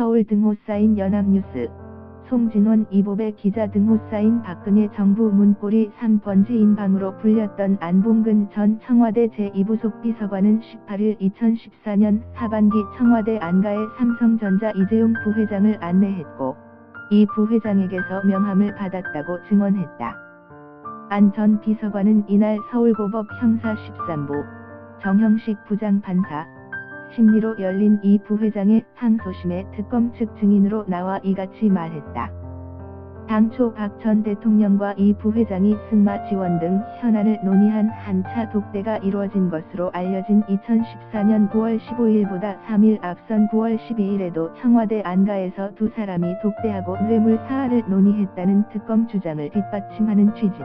서울 등호 쌓인 연합뉴스, 송진원 이보배 기자 등호 쌓인 박근혜 정부 문고리 3번지인 방으로 불렸던 안봉근 전 청와대 제2부속 비서관은 18일 2014년 하반기 청와대 안가에 삼성전자 이재용 부회장을 안내했고, 이 부회장에게서 명함을 받았다고 증언했다. 안 전 비서관은 이날 서울고법 형사 13부 정형식 부장판사 심리로 열린 이 부회장의 항소심에 특검 측 증인으로 나와 이같이 말했다. 당초 박 전 대통령과 이 부회장이 승마 지원 등 현안을 논의한 한차 독대가 이루어진 것으로 알려진 2014년 9월 15일보다 3일 앞선 9월 12일에도 청와대 안가에서 두 사람이 독대하고 뇌물 사활을 논의했다는 특검 주장을 뒷받침하는 취지.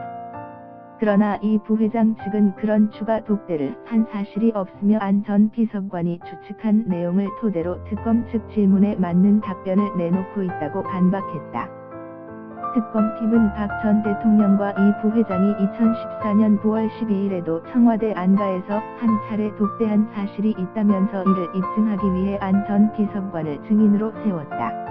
그러나 이 부회장 측은 그런 추가 독대를 한 사실이 없으며 안 전 비서관이 추측한 내용을 토대로 특검 측 질문에 맞는 답변을 내놓고 있다고 반박했다. 특검팀은 박 전 대통령과 이 부회장이 2014년 9월 12일에도 청와대 안가에서 한 차례 독대한 사실이 있다면서 이를 입증하기 위해 안 전 비서관을 증인으로 세웠다.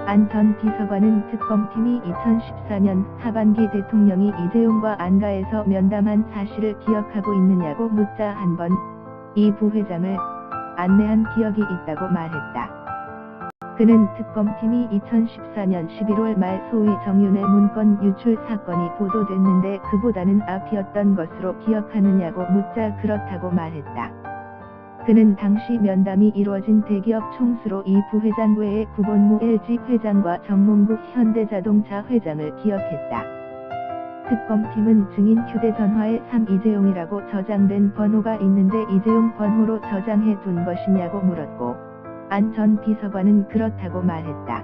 안 전 비서관은 특검팀이 2014년 하반기 대통령이 이재용과 안가에서 면담한 사실을 기억하고 있느냐고 묻자 한 번 이 부회장을 안내한 기억이 있다고 말했다. 그는 특검팀이 2014년 11월 말 소위 정윤회 문건 유출 사건이 보도됐는데 그보다는 앞이었던 것으로 기억하느냐고 묻자 그렇다고 말했다. 그는 당시 면담이 이루어진 대기업 총수로 이 부회장 외에 구본무 LG 회장과 정몽구 현대자동차 회장을 기억했다. 특검팀은 증인 휴대전화에 3이재용이라고 저장된 번호가 있는데 이재용 번호로 저장해 둔 것이냐고 물었고, 안 전 비서관은 그렇다고 말했다.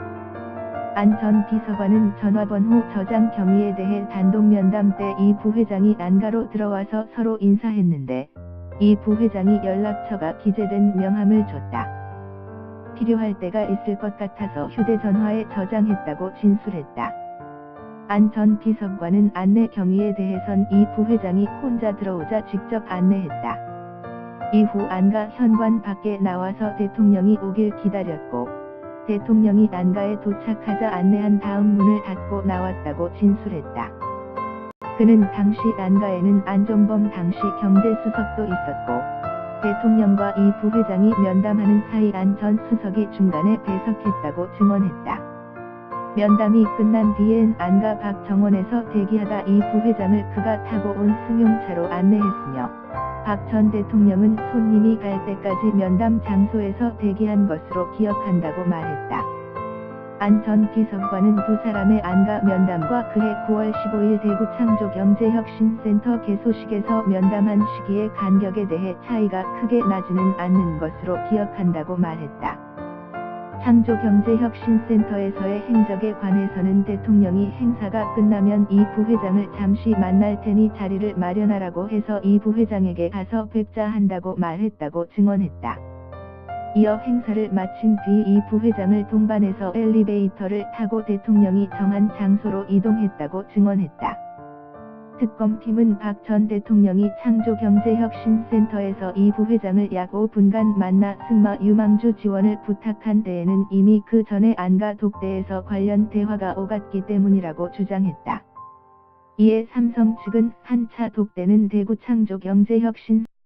안 전 비서관은 전화번호 저장 경위에 대해 단독 면담 때 이 부회장이 안가로 들어와서 서로 인사했는데, 이 부회장이 연락처가 기재된 명함을 줬다. 필요할 때가 있을 것 같아서 휴대전화에 저장했다고 진술했다. 안 전 비서관은 안내 경위에 대해선 이 부회장이 혼자 들어오자 직접 안내했다. 이후 안가 현관 밖에 나와서 대통령이 오길 기다렸고, 대통령이 안가에 도착하자 안내한 다음 문을 닫고 나왔다고 진술했다. 그는 당시 안가에는 안종범 당시 경제수석도 있었고, 대통령과 이 부회장이 면담하는 사이 안 전 수석이 중간에 배석했다고 증언했다. 면담이 끝난 뒤엔 안가 밖 정원에서 대기하다 이 부회장을 그가 타고 온 승용차로 안내했으며, 박 전 대통령은 손님이 갈 때까지 면담 장소에서 대기한 것으로 기억한다고 말했다. 안 전 비서관은 두 사람의 안가 면담과 그해 9월 15일 대구 창조경제혁신센터 개소식에서 면담한 시기의 간격에 대해 차이가 크게 나지는 않는 것으로 기억한다고 말했다. 창조경제혁신센터에서의 행적에 관해서는 대통령이 행사가 끝나면 이 부회장을 잠시 만날 테니 자리를 마련하라고 해서 이 부회장에게 가서 뵙자 한다고 말했다고 증언했다. 이어 행사를 마친 뒤 이 부회장을 동반해서 엘리베이터를 타고 대통령이 정한 장소로 이동했다고 증언했다. 특검팀은 박 전 대통령이 창조경제혁신센터에서 이 부회장을 약 5분간 만나 승마 유망주 지원을 부탁한 데에는 이미 그 전에 안가 독대에서 관련 대화가 오갔기 때문이라고 주장했다. 이에 삼성 측은 한 차 독대는 대구 창조경제혁신